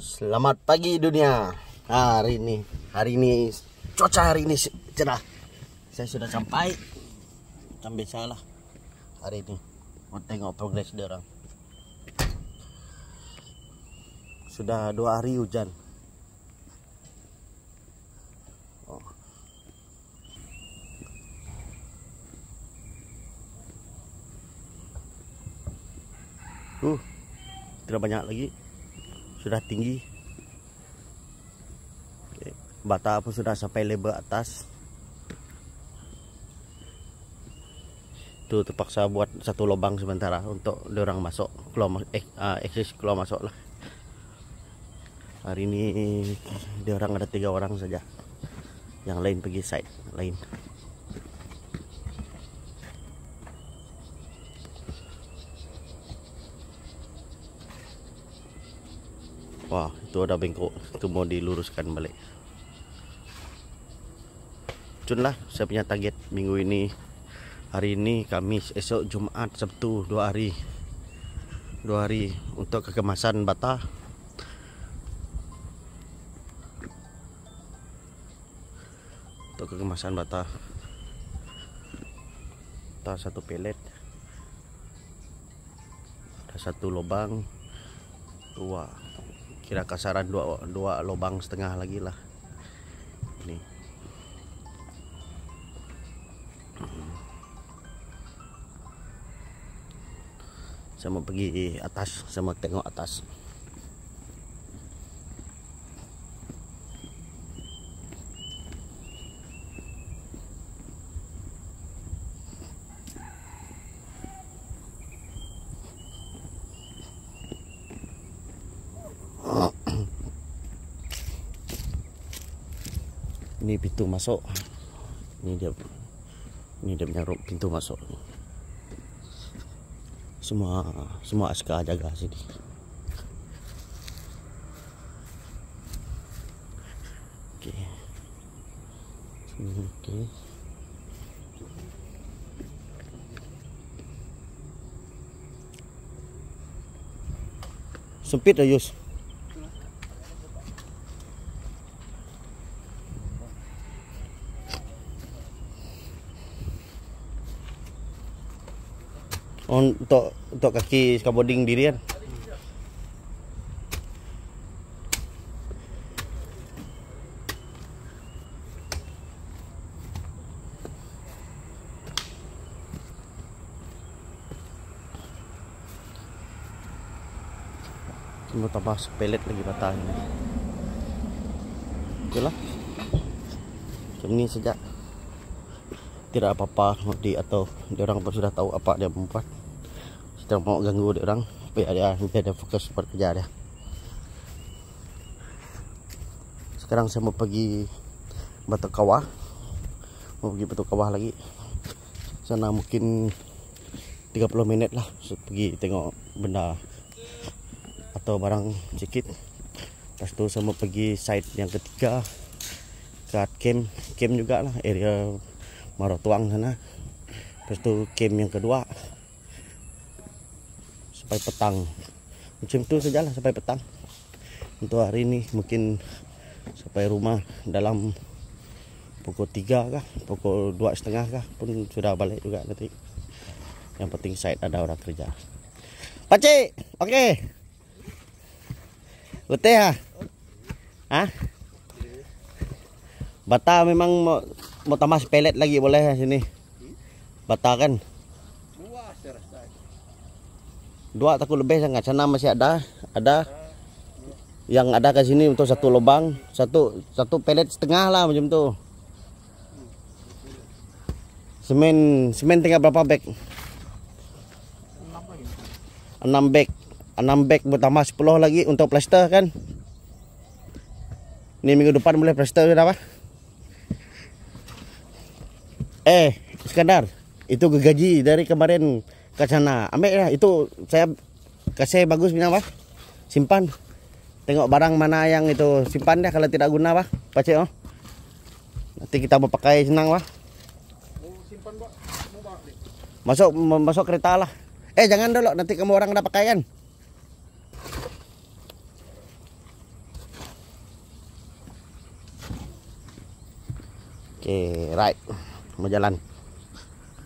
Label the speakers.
Speaker 1: Selamat pagi dunia. Hari ini cuaca hari ini cerah. Saya sudah sampai macam biasalah hari ini. Mau tengok progres dia orang. Sudah 2 hari hujan. Tidak banyak lagi. Sudah tinggi. Bata pun sudah sampai level atas. Itu terpaksa buat satu lubang sementara untuk diorang masuk keluar eksis keluar masuk lah. Hari ini diorang ada 3 orang saja. Yang lain pergi site lain. Wah, itu ada bengkok. Itu mau diluruskan balik. Cunlah saya punya target minggu ini. Hari ini Kamis, esok Jumaat, Sabtu, 2 hari. 2 hari untuk kekemasan bata. Untuk kekemasan bata. Bata 1 pelet. Ada 1 lubang. 2. Kira kasaran 2 lubang setengah lagi lah. Ini. Saya mau pergi atas, saya mau tengok atas. Ini pintu masuk. Ini dia punya pintu masuk. Semua askar jaga sini. Okey. Okey. Sempit dah Yus. Untuk kaki skateboarding diri kan. Mau tambah sepelet lagi bata ini. Itulah. Macam ni sejak tidak apa-apa atau dia orang pun sudah tahu apa dia membuat. Kita mau ganggu dia orang biar dia fokus buat kerja dia. Sekarang saya mau pergi Batu Kawah. Mau pergi Batu Kawah lagi. Sana mungkin 30 minit lah. Saya pergi tengok benda atau barang sedikit. Lepas tu saya mau pergi site yang ketiga. Ke camp juga lah, area Marotuang sana. Lepas tu camp yang kedua sampai petang. Macam tu sajalah sampai petang. Untuk hari ini mungkin sampai rumah dalam pukul 3 kah, pukul 2.30 kah pun sudah balik juga nanti. Yang penting site ada orang kerja. Pakcik, okey. Letih ah? Hah? Bata memang mau tambah sepelet lagi boleh sini. Bata kan? 2 takut lebih sangat. Sana masih ada yang ada ke sini untuk 1 lubang, satu pelet setengah lah macam tu. Semen tinggal berapa beg? 6 beg. 6 beg bertambah 10 lagi untuk plaster kan? Ini minggu depan boleh plaster sudah apa? Iskandar, itu gaji dari kemarin ke sana. Ambil lah, itu saya kasih bagus punya apa? Simpan. Tengok barang mana yang itu simpan dah kalau tidak guna apa? Pakcik oh. Nanti kita mau pakai senang lah. Simpan Pak. Masuk kereta lah. Jangan dulu, nanti kamu orang ada pakai kan. Oke, right. Mau jalan.